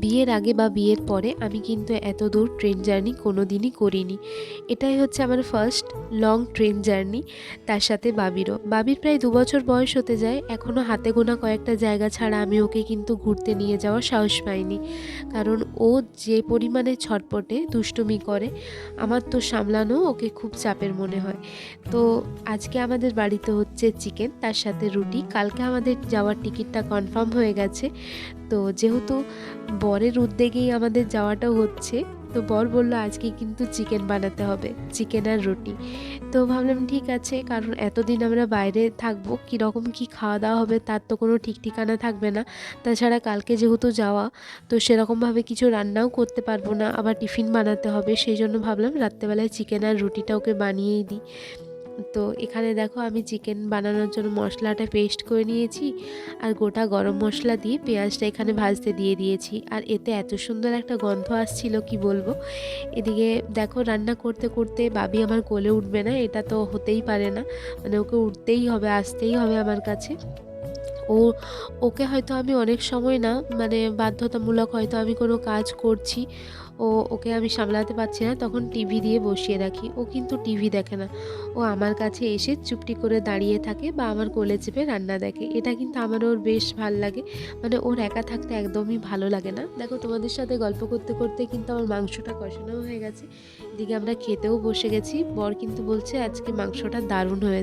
বিয়ের আগে বা বিয়ের পরে আমি কিন্তু এত দূর ট্রেন জার্নি কোনো দিনই করিনি। এটাই হচ্ছে আমার ফার্স্ট লং ট্রেন জার্নি, তার সাথে বাবিরও। বাবির প্রায় ২ বছর বয়স হতে যায়, এখনও হাতে গোনা কয়েকটা জায়গা ছাড়া আমি ওকে কিন্তু ঘুরতে নিয়ে যাওয়ার সাহস পাইনি। কারণ ও যে পরিমাণে ছটপটে, দুষ্টুমি করে, আমার তো সামলানো ওকে খুব চাপের মনে হয়। তো আজকে আমাদের বাড়িতে হচ্ছে চিকেন, তার সাথে রুটি। কালকে আমাদের যাওয়ার টিকিটটা কনফার্ম হয়ে গেছে। তো যেহেতু বরের উদ্যোগেই আমাদের যাওয়াটাও হচ্ছে, তো বর বলল আজকে কিন্তু চিকেন বানাতে হবে, চিকেন আর রুটি। তো ভাবলাম ঠিক আছে, কারণ এতদিন আমরা বাইরে থাকবো, কীরকম কী খাওয়া দাওয়া হবে তার তো কোনো ঠিক ঠিকানা থাকবে না। তাছাড়া কালকে যেহেতু যাওয়া, তো সেরকমভাবে কিছু রান্নাও করতে পারবো না, আবার টিফিন বানাতে হবে। সেই জন্য ভাবলাম রাত্রেবেলায় চিকেন আর রুটিটা ওকে বানিয়েই দিই। তো এখানে দেখো আমি চিকেন বানানোর জন্য মশলাটা পেস্ট করে নিয়েছি, আর গোটা গরম মশলা দিয়ে পেঁয়াজটা এখানে ভাজতে দিয়ে দিয়েছি। আর এতে এত সুন্দর একটা গন্ধ আসছিল কি বলবো। এদিকে দেখো রান্না করতে করতে বাবি আমার কোলে উঠবে না, এটা তো হতেই পারে না, মানে ওকে উঠতেই হবে, আসতেই হবে আমার কাছে। ও ওকে হয়তো আমি অনেক সময় না, মানে বাধ্যতামূলক হয়তো আমি কোনো কাজ করছি, ওকে আমি সামলাতে পারছি না, তখন টিভি দিয়ে বসিয়ে রাখি। ও কিন্তু টিভি দেখে না, ও আমার কাছে এসে চুপটি করে দাঁড়িয়ে থাকে বা আমার কোলে চেপে রান্না দেখে। এটা কিন্তু আমার ওর বেশ ভাল লাগে, মানে ওর একা থাকতে একদমই ভালো লাগে না। দেখো তোমাদের সাথে গল্প করতে করতে কিন্তু আমার মাংসটা কষানো হয়ে গেছে, এদিকে আমরা খেতেও বসে গেছি। বর কিন্তু বলছে আজকে মাংসটা দারুণ হয়েছে।